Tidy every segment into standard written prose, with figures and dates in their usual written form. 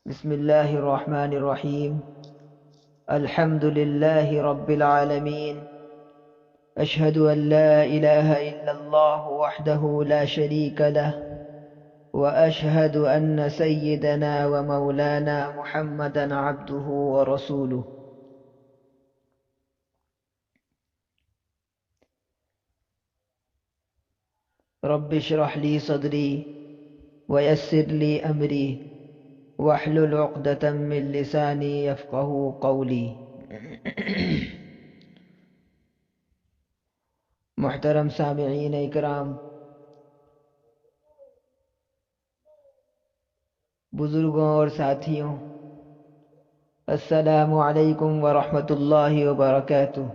بسم الله الرحمن الرحيم. الحمد لله رب العالمين. أشهد أن لا إله إلا الله وحده لا شريك له، وأشهد أن سيدنا ومولانا محمدا عبده ورسوله. رب اشرح لي صدري ويسر لي أمري واحلل عقدة من لساني يفقه قولي. محترم سامعین اکرام، بزرگوں اور ساتھیوں، السلام علیکم ورحمۃ اللہ وبرکاتہ۔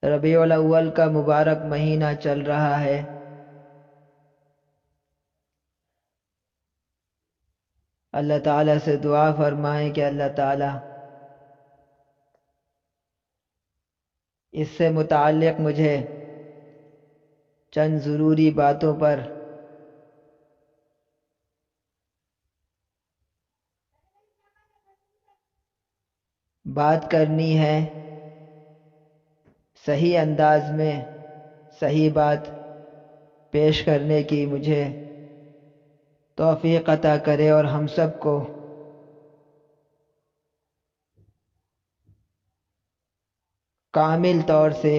ربیع الاول کا مبارک مہینہ چل رہا ہے۔ اللہ تعالیٰ سے دعا فرمائیں کہ اللہ تعالیٰ اس سے متعلق مجھے چند ضروری باتوں پر بات کرنی ہے، صحیح انداز میں صحیح بات پیش کرنے کی مجھے توفیق عطا کرے اور ہم سب کو کامل طور سے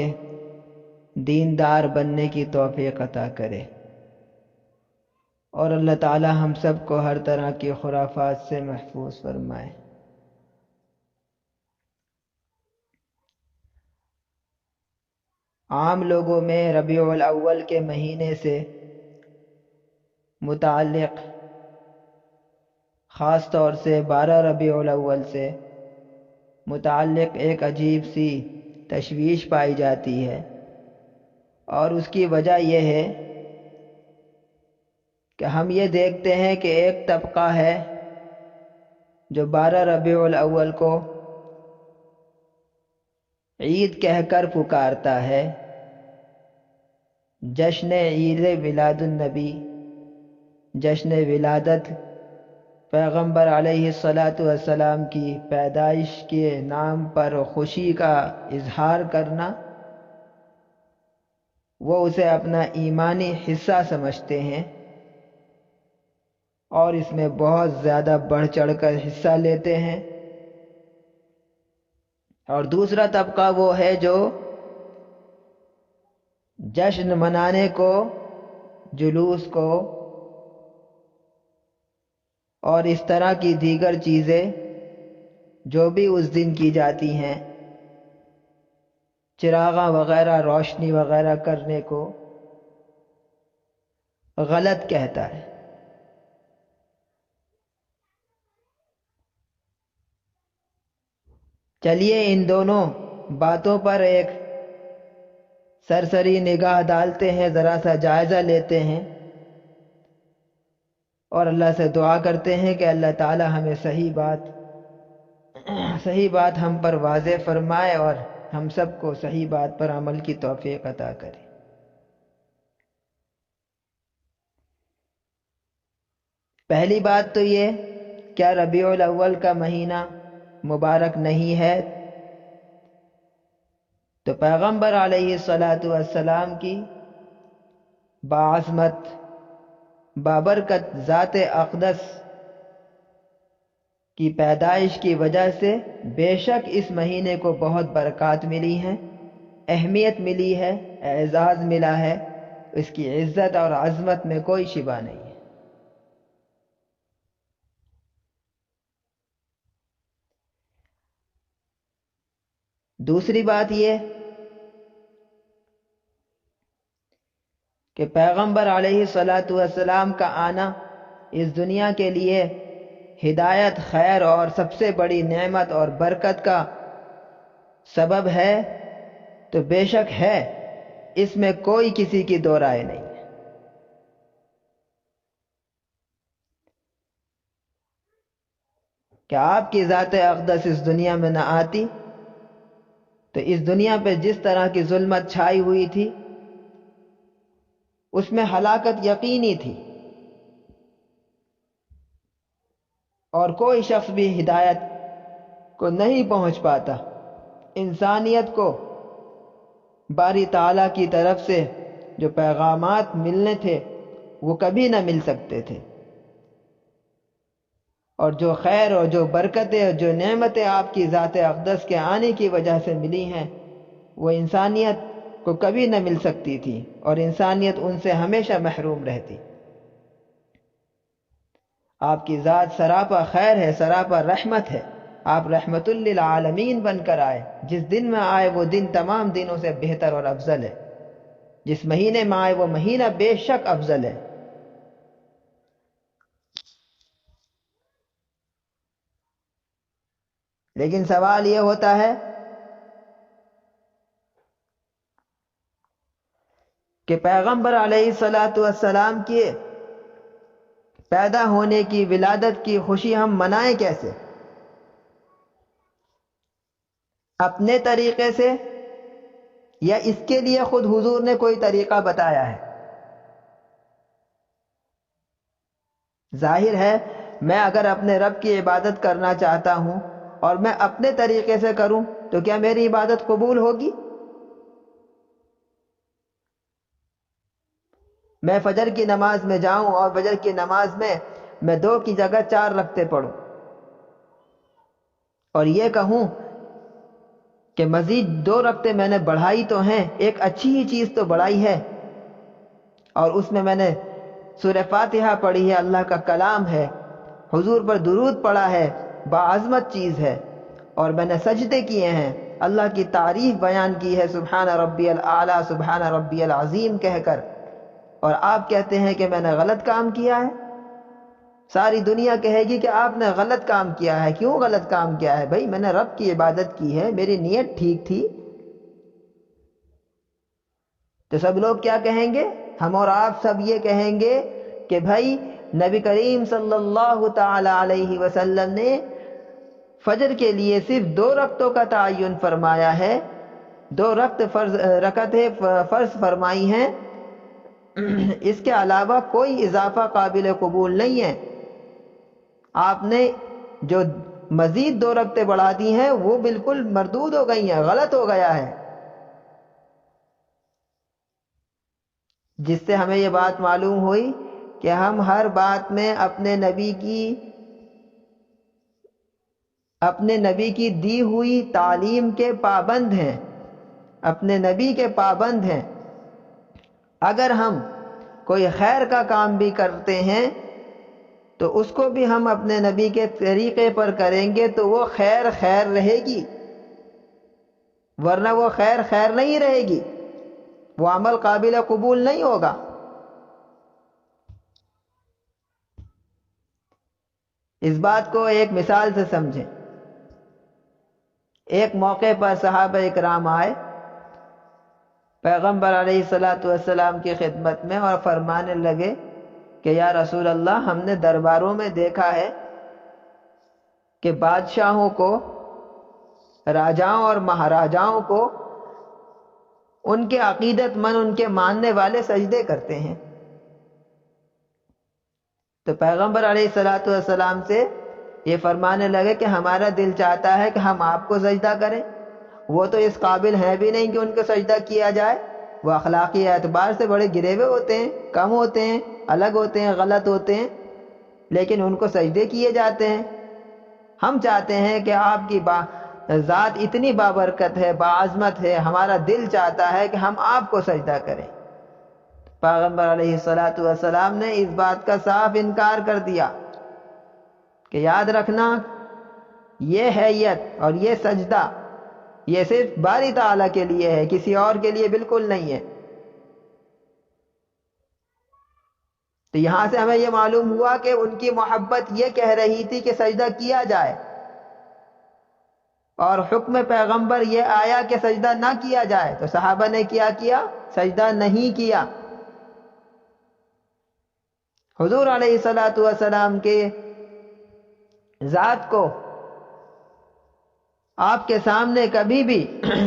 دیندار بننے کی توفیق عطا کرے، اور اللہ تعالی ہم سب کو ہر طرح کی خرافات سے محفوظ فرمائے۔ عام لوگوں میں ربیع الاول کے مہینے سے متعلق، خاص طور سے 12 ربیع الاول سے متعلق ایک عجیب سی تشویش پائی جاتی ہے، اور اس کی وجہ یہ ہے کہ ہم یہ دیکھتے ہیں کہ ایک طبقہ ہے جو 12 ربیع الاول کو عید کہہ کر پکارتا ہے، جشن عید میلاد النبی، جشن ولادت پیغمبر علیہ الصلاۃ والسلام کی پیدائش کے نام پر خوشی کا اظہار کرنا، وہ اسے اپنا ایمانی حصہ سمجھتے ہیں اور اس میں بہت زیادہ بڑھ چڑھ کر حصہ لیتے ہیں۔ اور دوسرا طبقہ وہ ہے جو جشن منانے کو، جلوس کو اور اس طرح کی دیگر چیزیں جو بھی اس دن کی جاتی ہیں، چراغاں وغیرہ، روشنی وغیرہ کرنے کو غلط کہتا ہے۔ چلیے ان دونوں باتوں پر ایک سرسری نگاہ ڈالتے ہیں، ذرا سا جائزہ لیتے ہیں، اور اللہ سے دعا کرتے ہیں کہ اللہ تعالی ہمیں صحیح بات ہم پر واضح فرمائے اور ہم سب کو صحیح بات پر عمل کی توفیق عطا کرے۔ پہلی بات تو یہ، کیا ربیع الاول کا مہینہ مبارک نہیں ہے؟ تو پیغمبر علیہ الصلاۃ والسلام کی باعظمت، بابرکت ذات اقدس کی پیدائش کی وجہ سے بے شک اس مہینے کو بہت برکات ملی ہیں، اہمیت ملی ہے، اعزاز ملا ہے، اس کی عزت اور عظمت میں کوئی شبہ نہیں ہے۔ دوسری بات یہ کہ پیغمبر علیہ الصلاۃ والسلام کا آنا اس دنیا کے لیے ہدایت، خیر اور سب سے بڑی نعمت اور برکت کا سبب ہے، تو بے شک ہے، اس میں کوئی کسی کی دو رائے نہیں ہے۔ کہ آپ کی ذات اقدس اس دنیا میں نہ آتی تو اس دنیا پہ جس طرح کی ظلمت چھائی ہوئی تھی، اس میں ہلاکت یقینی تھی، اور کوئی شخص بھی ہدایت کو نہیں پہنچ پاتا۔ انسانیت کو باری تعالیٰ کی طرف سے جو پیغامات ملنے تھے وہ کبھی نہ مل سکتے تھے، اور جو خیر اور جو برکتیں اور جو نعمتیں آپ کی ذات اقدس کے آنے کی وجہ سے ملی ہیں وہ انسانیت کو کبھی نہ مل سکتی تھی، اور انسانیت ان سے ہمیشہ محروم رہتی۔ آپ کی ذات سراپا خیر ہے، سراپا رحمت ہے، آپ رحمت للعالمین بن کر آئے۔ جس دن میں آئے وہ دن تمام دنوں سے بہتر اور افضل ہے، جس مہینے میں آئے وہ مہینہ بے شک افضل ہے۔ لیکن سوال یہ ہوتا ہے کہ پیغمبر علیہ السلام کے پیدا ہونے کی، ولادت کی خوشی ہم منائیں کیسے؟ اپنے طریقے سے، یا اس کے لیے خود حضور نے کوئی طریقہ بتایا ہے؟ ظاہر ہے میں اگر اپنے رب کی عبادت کرنا چاہتا ہوں اور میں اپنے طریقے سے کروں تو کیا میری عبادت قبول ہوگی؟ میں فجر کی نماز میں جاؤں اور فجر کی نماز میں 2 کی جگہ 4 رکعتیں پڑھوں اور یہ کہوں کہ مزید 2 رکعتیں میں نے بڑھائی تو ہیں، ایک اچھی ہی چیز تو بڑھائی ہے، اور اس میں نے سورہ فاتحہ پڑھی ہے، اللہ کا کلام ہے، حضور پر درود پڑھا ہے، باعظمت چیز ہے، اور میں نے سجدے کیے ہیں، اللہ کی تعریف بیان کی ہے، سبحان ربی الاعلیٰ سبحان ربی العظیم کہہ کر، اور آپ کہتے ہیں کہ میں نے غلط کام کیا ہے؟ ساری دنیا کہے گی کہ آپ نے غلط کام کیا ہے۔ کیوں غلط کام کیا ہے؟ بھائی میں نے رب کی عبادت کی ہے، میری نیت ٹھیک تھی۔ تو سب لوگ کیا کہیں گے؟ ہم اور آپ سب یہ کہیں گے کہ بھائی نبی کریم صلی اللہ تعالی علیہ وسلم نے فجر کے لیے صرف 2 رکعتوں کا تعین فرمایا ہے، 2 رکعتیں فرض فرمائی ہیں، اس کے علاوہ کوئی اضافہ قابل قبول نہیں ہے۔ آپ نے جو مزید 2 رکعتیں بڑھا دی ہیں وہ بالکل مردود ہو گئی ہیں، غلط ہو گیا ہے۔ جس سے ہمیں یہ بات معلوم ہوئی کہ ہم ہر بات میں اپنے نبی کی دی ہوئی تعلیم کے پابند ہیں، اپنے نبی کے پابند ہیں۔ اگر ہم کوئی خیر کا کام بھی کرتے ہیں تو اس کو بھی ہم اپنے نبی کے طریقے پر کریں گے تو وہ خیر خیر رہے گی، ورنہ وہ خیر خیر نہیں رہے گی، وہ عمل قابل قبول نہیں ہوگا۔ اس بات کو ایک مثال سے سمجھیں۔ ایک موقع پر صحابہ اکرام آئے پیغمبر علیہ السلام کی خدمت میں اور فرمانے لگے کہ یا رسول اللہ، ہم نے درباروں میں دیکھا ہے کہ بادشاہوں کو، راجاؤں اور مہاراجاؤں کو ان کے عقیدت مند، ان کے ماننے والے سجدے کرتے ہیں۔ تو پیغمبر علیہ السلام سے یہ فرمانے لگے کہ ہمارا دل چاہتا ہے کہ ہم آپ کو سجدہ کریں، وہ تو اس قابل ہیں بھی نہیں کہ ان کو سجدہ کیا جائے، وہ اخلاقی اعتبار سے بڑے گرے ہوئے ہوتے ہیں، کم ہوتے ہیں، الگ ہوتے ہیں، غلط ہوتے ہیں، لیکن ان کو سجدے کیے جاتے ہیں۔ ہم چاہتے ہیں کہ آپ کی ذات اتنی بابرکت ہے، باعظمت ہے، ہمارا دل چاہتا ہے کہ ہم آپ کو سجدہ کریں۔ پیغمبر علیہ السلام نے اس بات کا صاف انکار کر دیا کہ یاد رکھنا، یہ حیت اور یہ سجدہ یہ صرف باری تعالیٰ کے لیے ہے، کسی اور کے لیے بالکل نہیں ہے۔ تو یہاں سے ہمیں یہ معلوم ہوا کہ ان کی محبت یہ کہہ رہی تھی کہ سجدہ کیا جائے، اور حکم پیغمبر یہ آیا کہ سجدہ نہ کیا جائے، تو صحابہ نے کیا کیا؟ سجدہ نہیں کیا۔ حضور علیہ السلام کے ذات کو آپ کے سامنے کبھی بھی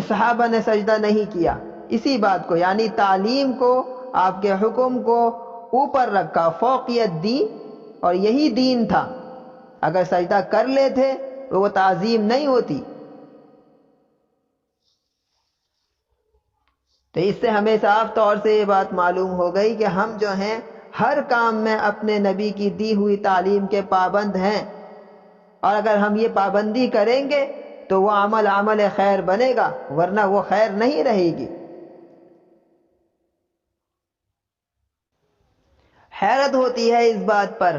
صحابہ نے سجدہ نہیں کیا۔ اسی بات کو، یعنی تعلیم کو آپ کے حکم کو اوپر رکھا، فوقیت دی، اور یہی دین تھا۔ اگر سجدہ کر لیتے تو وہ تعظیم نہیں ہوتی۔ تو اس سے ہمیں صاف طور سے یہ بات معلوم ہو گئی کہ ہم جو ہیں ہر کام میں اپنے نبی کی دی ہوئی تعلیم کے پابند ہیں، اور اگر ہم یہ پابندی کریں گے تو وہ عمل خیر بنے گا، ورنہ وہ خیر نہیں رہے گی۔ حیرت ہوتی ہے اس بات پر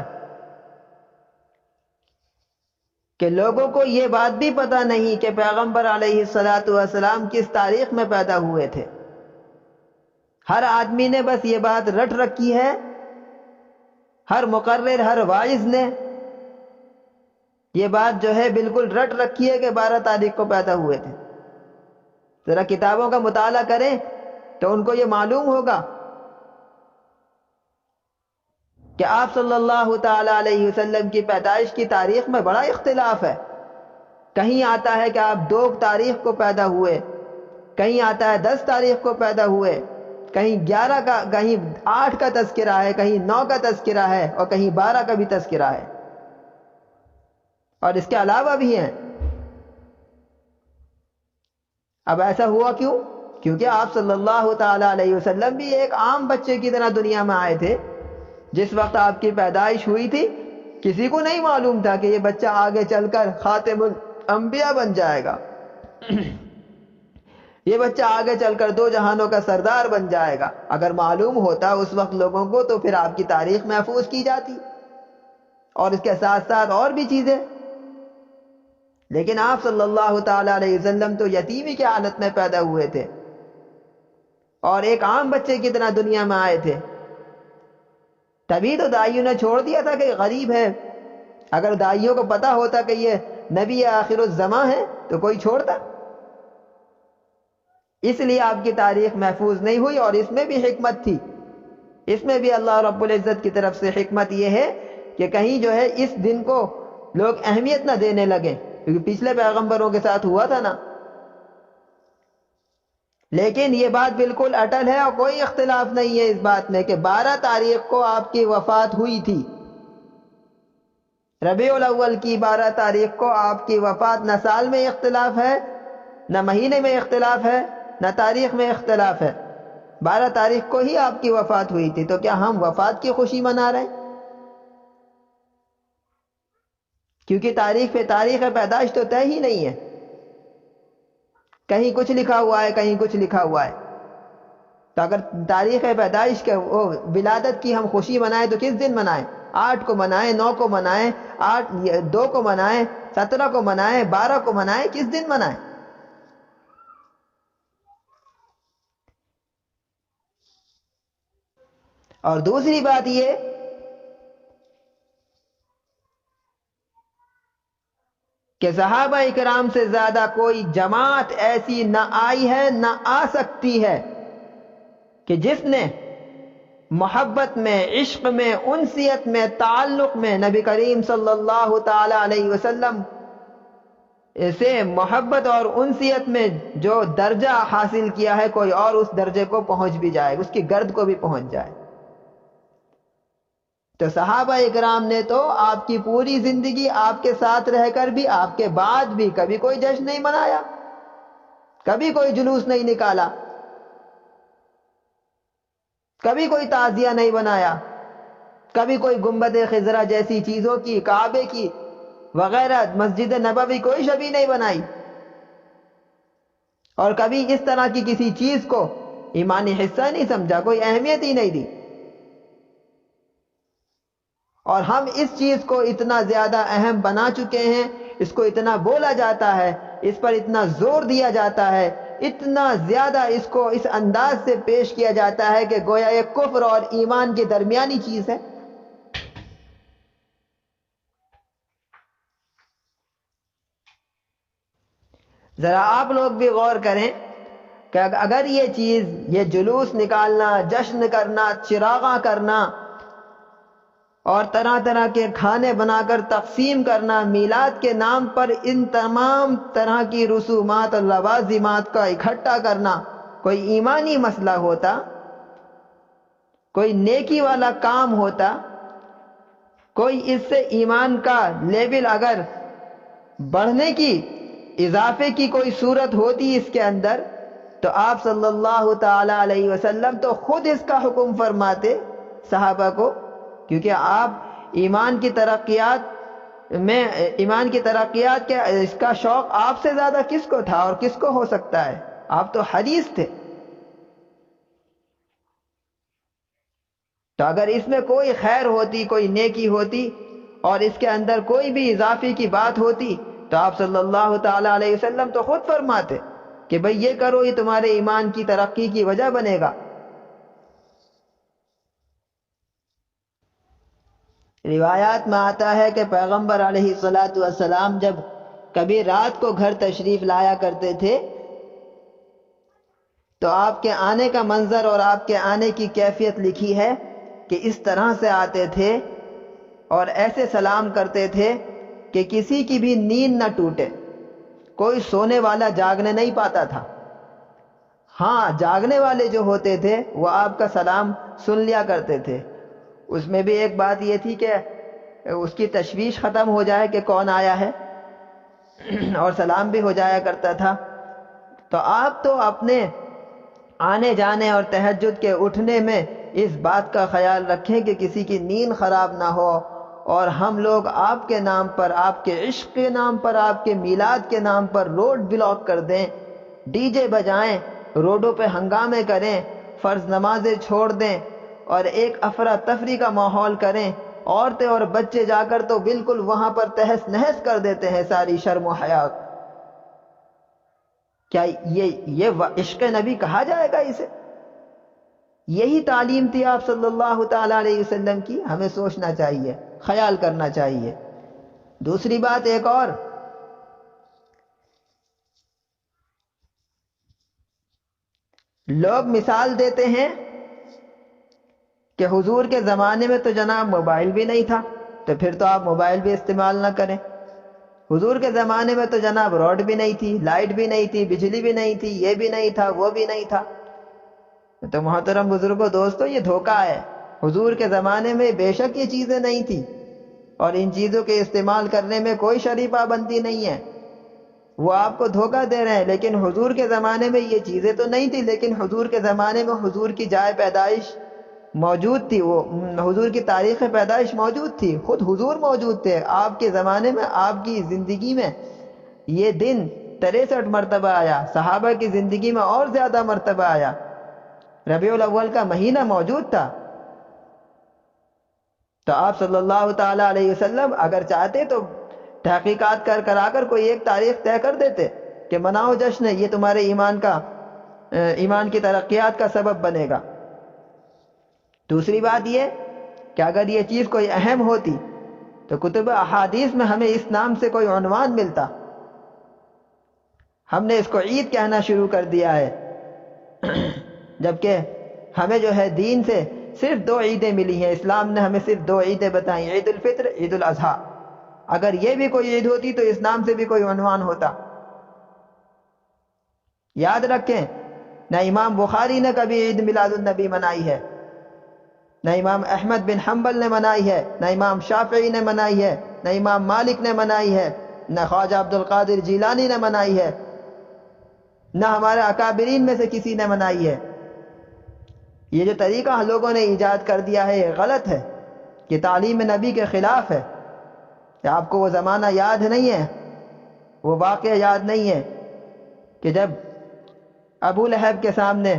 کہ لوگوں کو یہ بات بھی پتہ نہیں کہ پیغمبر علیہ السلام کس تاریخ میں پیدا ہوئے تھے۔ ہر آدمی نے بس یہ بات رٹ رکھی ہے، ہر مقرر، ہر واعظ نے یہ بات جو ہے بالکل رٹ رکھی ہے کہ 12 تاریخ کو پیدا ہوئے تھے۔ ذرا کتابوں کا مطالعہ کریں تو ان کو یہ معلوم ہوگا کہ آپ صلی اللہ تعالی علیہ وسلم کی پیدائش کی تاریخ میں بڑا اختلاف ہے۔ کہیں آتا ہے کہ آپ 2 تاریخ کو پیدا ہوئے، کہیں آتا ہے 10 تاریخ کو پیدا ہوئے، کہیں 11 کا، کہیں 8 کا تذکرہ ہے، کہیں 9 کا تذکرہ ہے، اور کہیں 12 کا بھی تذکرہ ہے، اور اس کے علاوہ بھی ہیں۔ اب ایسا ہوا کیوں؟ کیونکہ آپ صلی اللہ تعالی علیہ وسلم بھی ایک عام بچے کی طرح دنیا میں آئے تھے۔ جس وقت آپ کی پیدائش ہوئی تھی کسی کو نہیں معلوم تھا کہ یہ بچہ آگے چل کر خاتم الانبیاء بن جائے گا، یہ بچہ آگے چل کر 2 جہانوں کا سردار بن جائے گا۔ اگر معلوم ہوتا اس وقت لوگوں کو تو پھر آپ کی تاریخ محفوظ کی جاتی، اور اس کے ساتھ ساتھ اور بھی چیزیں۔ لیکن آپ صلی اللہ تعالی علیہ وسلم تو یتیمی کی حالت میں پیدا ہوئے تھے، اور ایک عام بچے کی طرح دنیا میں آئے تھے۔ تبھی تو دائیوں نے چھوڑ دیا تھا کہ غریب ہے۔ اگر دائیوں کو پتا ہوتا کہ یہ نبی آخر الزماں ہے تو کوئی چھوڑتا؟ اس لیے آپ کی تاریخ محفوظ نہیں ہوئی، اور اس میں بھی حکمت تھی۔ اس میں بھی اللہ رب العزت کی طرف سے حکمت یہ ہے کہ کہیں جو ہے اس دن کو لوگ اہمیت نہ دینے لگے، کیونکہ پچھلے پیغمبروں کے ساتھ ہوا تھا نا۔ لیکن یہ بات بالکل اٹل ہے، اور کوئی اختلاف نہیں ہے اس بات میں کہ 12 تاریخ کو آپ کی وفات ہوئی تھی۔ ربیع الاول کی 12 تاریخ کو آپ کی وفات، نہ سال میں اختلاف ہے، نہ مہینے میں اختلاف ہے، نہ تاریخ میں اختلاف ہے۔ 12 تاریخ کو ہی آپ کی وفات ہوئی تھی۔ تو کیا ہم وفات کی خوشی منا رہے ہیں؟ کیونکہ تاریخ پہ تاریخ پیدائش تو طے ہی نہیں ہے، کہیں کچھ لکھا ہوا ہے، کہیں کچھ لکھا ہوا ہے۔ تو اگر تاریخ پیدائش کے وہ ولادت کی ہم خوشی منائیں تو کس دن منائیں؟ 8 کو منائیں، 9 کو منائیں، 2 کو منائیں، 17 کو منائیں، 12 کو منائیں، کس دن منائیں؟ اور دوسری بات یہ کہ صحابہ اکرام سے زیادہ کوئی جماعت ایسی نہ آئی ہے، نہ آ سکتی ہے، کہ جس نے محبت میں، عشق میں، انسیت میں، تعلق میں نبی کریم صلی اللہ تعالی علیہ وسلم سے محبت اور انسیت میں جو درجہ حاصل کیا ہے، کوئی اور اس درجے کو پہنچ بھی جائے، اس کی گرد کو بھی پہنچ جائے۔ تو صحابہ اکرام نے تو آپ کی پوری زندگی آپ کے ساتھ رہ کر بھی، آپ کے بعد بھی کبھی کوئی جشن نہیں منایا، کبھی کوئی جلوس نہیں نکالا، کبھی کوئی تعزیہ نہیں بنایا، کبھی کوئی گنبد خضرا جیسی چیزوں کی، کعبے کی وغیرہ، مسجد نبوی کوئی شبیہ نہیں بنائی، اور کبھی اس طرح کی کسی چیز کو ایمانی حصہ نہیں سمجھا، کوئی اہمیت ہی نہیں دی۔ اور ہم اس چیز کو اتنا زیادہ اہم بنا چکے ہیں، اس کو اتنا بولا جاتا ہے، اس پر اتنا زور دیا جاتا ہے، اتنا زیادہ اس کو اس انداز سے پیش کیا جاتا ہے کہ گویا ایک کفر اور ایمان کی درمیانی چیز ہے۔ ذرا آپ لوگ بھی غور کریں کہ اگر یہ چیز، یہ جلوس نکالنا، جشن کرنا، چراغاں کرنا، اور طرح طرح کے کھانے بنا کر تقسیم کرنا، میلاد کے نام پر ان تمام طرح کی رسومات اور لوازمات کا اکٹھا کرنا کوئی ایمانی مسئلہ ہوتا کوئی نیکی والا کام ہوتا، کوئی اس سے ایمان کا لیول اگر بڑھنے کی، اضافے کی کوئی صورت ہوتی اس کے اندر، تو آپ صلی اللہ تعالی علیہ وسلم تو خود اس کا حکم فرماتے صحابہ کو، کیونکہ آپ ایمان کی ترقیات کے اس کا شوق آپ سے زیادہ کس کو تھا اور کس کو ہو سکتا ہے؟ آپ تو حریص تھے۔ تو اگر اس میں کوئی خیر ہوتی، کوئی نیکی ہوتی اور اس کے اندر کوئی بھی اضافے کی بات ہوتی تو آپ صلی اللہ تعالی علیہ وسلم تو خود فرماتے کہ بھئی یہ کرو، یہ تمہارے ایمان کی ترقی کی وجہ بنے گا۔ روایات میں آتا ہے کہ پیغمبر علیہ السلام جب کبھی رات کو گھر تشریف لایا کرتے تھے تو آپ کے آنے کا منظر اور آپ کے آنے کی کیفیت لکھی ہے کہ اس طرح سے آتے تھے اور ایسے سلام کرتے تھے کہ کسی کی بھی نیند نہ ٹوٹے، کوئی سونے والا جاگنے نہیں پاتا تھا۔ ہاں، جاگنے والے جو ہوتے تھے وہ آپ کا سلام سن لیا کرتے تھے۔ اس میں بھی ایک بات یہ تھی کہ اس کی تشویش ختم ہو جائے کہ کون آیا ہے، اور سلام بھی ہو جایا کرتا تھا۔ تو آپ تو اپنے آنے جانے اور تہجد کے اٹھنے میں اس بات کا خیال رکھیں کہ کسی کی نیند خراب نہ ہو، اور ہم لوگ آپ کے نام پر، آپ کے عشق کے نام پر، آپ کے میلاد کے نام پر روڈ بلاک کر دیں، ڈی جے بجائیں، روڈوں پہ ہنگامے کریں، فرض نمازیں چھوڑ دیں اور ایک افراتفری کا ماحول کریں۔ عورتیں اور بچے جا کر تو بالکل وہاں پر تہس نہس کر دیتے ہیں ساری شرم و حیا۔ کیا یہ عشق نبی کہا جائے گا اسے؟ یہی تعلیم تھی آپ صلی اللہ تعالی علیہ وسلم کی، ہمیں سوچنا چاہیے، خیال کرنا چاہیے۔ دوسری بات ایک اور، لوگ مثال دیتے ہیں کہ حضور کے زمانے میں تو جناب موبائل بھی نہیں تھا، تو پھر تو آپ موبائل بھی استعمال نہ کریں۔ حضور کے زمانے میں تو جناب روڈ بھی نہیں تھی، لائٹ بھی نہیں تھی، بجلی بھی نہیں تھی، یہ بھی نہیں تھا، وہ بھی نہیں تھا۔ تو محترم بزرگوں، دوستو، یہ دھوکہ ہے۔ حضور کے زمانے میں بے شک یہ چیزیں نہیں تھی اور ان چیزوں کے استعمال کرنے میں کوئی شرعی پابندی نہیں ہے، وہ آپ کو دھوکہ دے رہے ہیں۔ لیکن حضور کے زمانے میں یہ چیزیں تو نہیں تھی، لیکن حضور کے زمانے میں حضور کی جائے پیدائش موجود تھی، وہ حضور کی تاریخ پیدائش موجود تھی، خود حضور موجود تھے۔ آپ کے زمانے میں، آپ کی زندگی میں یہ دن 63 مرتبہ آیا، صحابہ کی زندگی میں اور زیادہ مرتبہ آیا، ربیع الاول کا مہینہ موجود تھا۔ تو آپ صلی اللہ تعالی علیہ وسلم اگر چاہتے تو تحقیقات کرا کر کوئی ایک تاریخ طے کر دیتے کہ مناؤ جشن، یہ تمہارے ایمان کی ترقیات کا سبب بنے گا۔ دوسری بات یہ کہ اگر یہ چیز کوئی اہم ہوتی تو کتب احادیث میں ہمیں اس نام سے کوئی عنوان ملتا۔ ہم نے اس کو عید کہنا شروع کر دیا ہے، جبکہ ہمیں جو ہے دین سے صرف 2 عیدیں ملی ہیں، اسلام نے ہمیں صرف 2 عیدیں بتائیں، عید الفطر، عید الاضحیٰ۔ اگر یہ بھی کوئی عید ہوتی تو اس نام سے بھی کوئی عنوان ہوتا۔ یاد رکھیں، نہ امام بخاری نے کبھی عید میلاد النبی منائی ہے، نہ امام احمد بن حنبل نے منائی ہے، نہ امام شافعی نے منائی ہے، نہ امام مالک نے منائی ہے، نہ خواجہ عبد القادر جیلانی نے منائی ہے، نہ ہمارے اکابرین میں سے کسی نے منائی ہے۔ یہ جو طریقہ لوگوں نے ایجاد کر دیا ہے یہ غلط ہے، یہ تعلیم نبی کے خلاف ہے۔ کہ آپ کو وہ زمانہ یاد نہیں ہے، وہ واقعہ یاد نہیں ہے کہ جب ابو لہب کے سامنے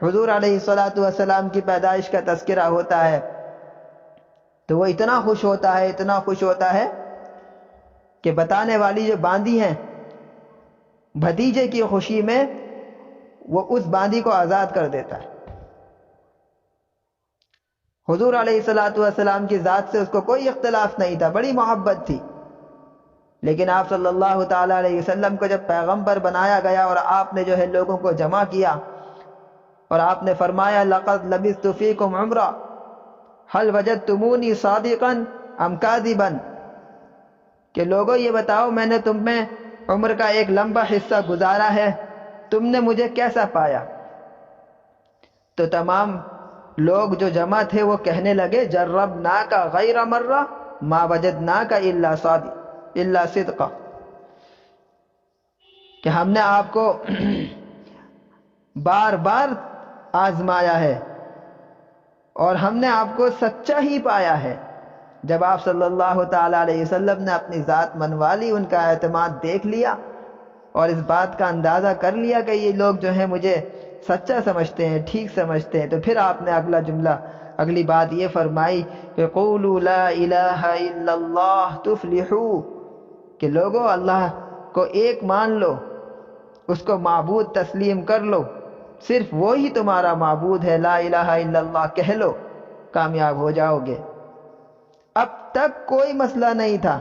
حضور علیہ السلام کی پیدائش کا تذکرہ ہوتا ہے تو وہ اتنا خوش ہوتا ہے کہ بتانے والی جو باندی ہیں، بھتیجے کی خوشی میں وہ اس باندی کو آزاد کر دیتا ہے۔ حضور علیہ السلام کی ذات سے اس کو کوئی اختلاف نہیں تھا، بڑی محبت تھی، لیکن آپ صلی اللہ تعالی علیہ وسلم کو جب پیغمبر بنایا گیا اور آپ نے جو ہے لوگوں کو جمع کیا اور آپ نے فرمایا لَقَدْ لَبِثْتُ فِيكُمْ عُمْرًا هَلْ وَجَدْتُمُونِي صَادِقًا أَمْ كَاذِبًا، کہ لوگوں یہ بتاؤ میں نے تم میں عمر کا ایک لمبا حصہ گزارا ہے، تم نے مجھے کیسا پایا؟ تو تمام لوگ جو جمع تھے وہ کہنے لگے جربناک غیر مرہ ما وجدناک الا صدقا، کہ ہم نے آپ کو بار بار آزمایا ہے اور ہم نے آپ کو سچا ہی پایا ہے۔ جب آپ صلی اللہ تعالی علیہ وسلم نے اپنی ذات منوا لی، ان کا اعتماد دیکھ لیا اور اس بات کا اندازہ کر لیا کہ یہ لوگ جو ہیں مجھے سچا سمجھتے ہیں، ٹھیک سمجھتے ہیں، تو پھر آپ نے اگلا جملہ، اگلی بات یہ فرمائی کہ قولوا لا الہ الا اللہ تفلحوا، کہ لوگوں اللہ کو ایک مان لو، اس کو معبود تسلیم کر لو، صرف وہی تمہارا معبود ہے، لا الہ الا اللہ کہہ لو، کامیاب ہو جاؤ گے۔ اب تک کوئی مسئلہ نہیں تھا۔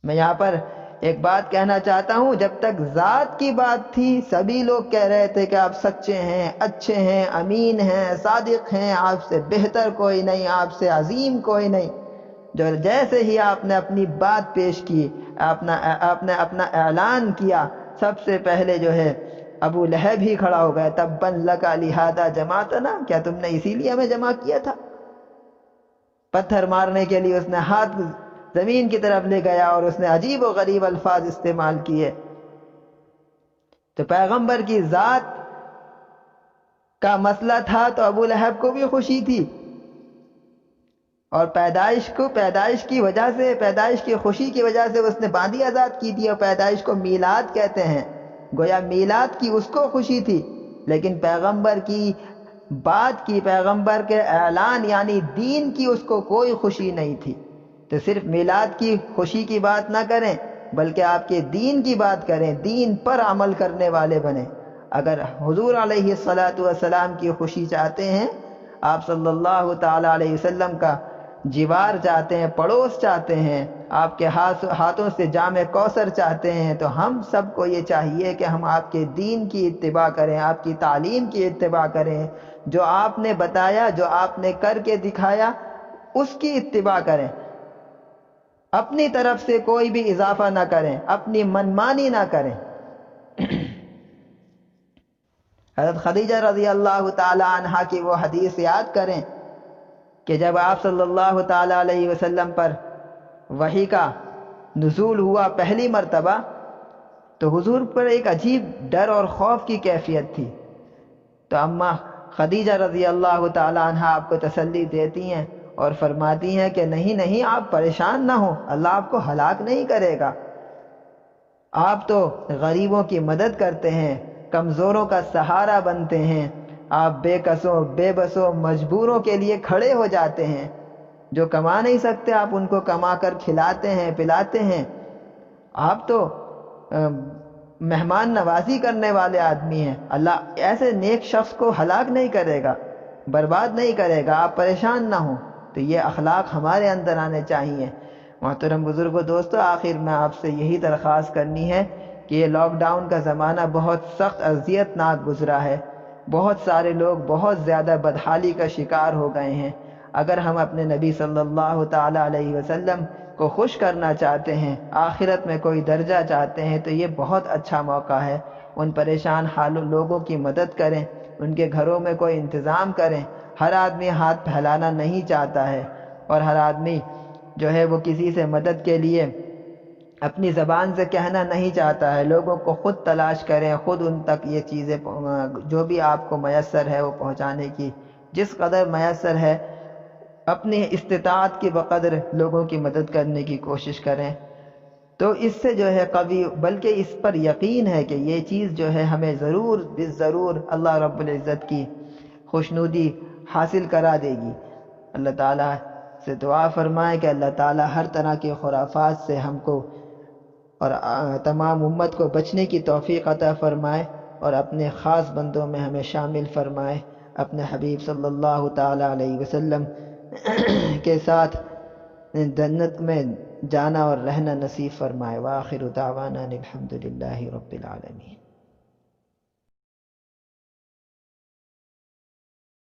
میں یہاں پر ایک بات کہنا چاہتا ہوں، جب تک ذات کی بات تھی سبھی لوگ کہہ رہے تھے کہ آپ سچے ہیں، اچھے ہیں، امین ہیں، صادق ہیں، آپ سے بہتر کوئی نہیں، آپ سے عظیم کوئی نہیں۔ جو جیسے ہی آپ نے اپنی بات پیش کی، آپ نے اپنا اعلان کیا، سب سے پہلے جو ہے ابو لہب ہی کھڑا ہو گیا، تبًا لک لہذا جمعتنا، کیا تم نے اسی لیے ہمیں جمع کیا تھا؟ پتھر مارنے کے لیے اس نے ہاتھ زمین کی طرف لے گیا اور اس نے عجیب و غریب الفاظ استعمال کیے۔ تو پیغمبر کی ذات کا مسئلہ تھا تو ابو لہب کو بھی خوشی تھی، اور پیدائش کی وجہ سے، پیدائش کی خوشی کی وجہ سے اس نے باندی آزاد کی تھی، اور پیدائش کو میلاد کہتے ہیں، گویا میلاد کی اس کو خوشی تھی، لیکن پیغمبر کی بات کی، پیغمبر کے اعلان یعنی دین کی اس کو کوئی خوشی نہیں تھی۔ تو صرف میلاد کی خوشی کی بات نہ کریں بلکہ آپ کے دین کی بات کریں، دین پر عمل کرنے والے بنیں۔ اگر حضور علیہ السلام کی خوشی چاہتے ہیں، آپ صلی اللہ تعالی علیہ وسلم کا جوار چاہتے ہیں، پڑوس چاہتے ہیں، آپ کے ہاتھوں سے جام کوثر چاہتے ہیں، تو ہم سب کو یہ چاہیے کہ ہم آپ کے دین کی اتباع کریں، آپ کی تعلیم کی اتباع کریں، جو آپ نے بتایا، جو آپ نے کر کے دکھایا اس کی اتباع کریں، اپنی طرف سے کوئی بھی اضافہ نہ کریں، اپنی منمانی نہ کریں۔ حضرت خدیجہ رضی اللہ تعالی عنہا کی وہ حدیث یاد کریں کہ جب آپ صلی اللہ تعالی علیہ وسلم پر وحی کا نزول ہوا پہلی مرتبہ، تو حضور پر ایک عجیب ڈر اور خوف کی کیفیت تھی، تو اماں خدیجہ رضی اللہ تعالی عنہا آپ کو تسلی دیتی ہیں اور فرماتی ہیں کہ نہیں نہیں، آپ پریشان نہ ہوں، اللہ آپ کو ہلاک نہیں کرے گا، آپ تو غریبوں کی مدد کرتے ہیں، کمزوروں کا سہارا بنتے ہیں، آپ بے کسوں بے بسوں مجبوروں کے لیے کھڑے ہو جاتے ہیں، جو کما نہیں سکتے آپ ان کو کما کر کھلاتے ہیں، پلاتے ہیں، آپ تو مہمان نوازی کرنے والے آدمی ہیں، اللہ ایسے نیک شخص کو ہلاک نہیں کرے گا، برباد نہیں کرے گا، آپ پریشان نہ ہوں۔ تو یہ اخلاق ہمارے اندر آنے چاہیے۔ محترم بزرگوں، دوستو، آخر میں آپ سے یہی درخواست کرنی ہے کہ یہ لاک ڈاؤن کا زمانہ بہت سخت اذیت ناک گزرا ہے، بہت سارے لوگ بہت زیادہ بدحالی کا شکار ہو گئے ہیں۔ اگر ہم اپنے نبی صلی اللہ تعالی علیہ وسلم کو خوش کرنا چاہتے ہیں، آخرت میں کوئی درجہ چاہتے ہیں، تو یہ بہت اچھا موقع ہے۔ ان پریشان حال لوگوں کی مدد کریں، ان کے گھروں میں کوئی انتظام کریں۔ ہر آدمی ہاتھ پھیلانا نہیں چاہتا ہے، اور ہر آدمی جو ہے وہ کسی سے مدد کے لیے اپنی زبان سے کہنا نہیں چاہتا ہے۔ لوگوں کو خود تلاش کریں، خود ان تک یہ چیزیں جو بھی آپ کو میسر ہے وہ پہنچانے کی، جس قدر میسر ہے اپنی استطاعت کی بقدر لوگوں کی مدد کرنے کی کوشش کریں۔ تو اس سے جو ہے قوی، بلکہ اس پر یقین ہے کہ یہ چیز جو ہے ہمیں ضرور بالضرور اللہ رب العزت کی خوشنودی حاصل کرا دے گی۔ اللہ تعالیٰ سے دعا فرمائے کہ اللہ تعالیٰ ہر طرح کے خرافات سے ہم کو اور تمام امت کو بچنے کی توفیق عطا فرمائے، اور اپنے خاص بندوں میں ہمیں شامل فرمائے، اپنے حبیب صلی اللہ تعالی علیہ وسلم کے ساتھ جنت میں جانا اور رہنا نصیب فرمائے۔ وآخر دعوانا الحمد للہ رب العالمین۔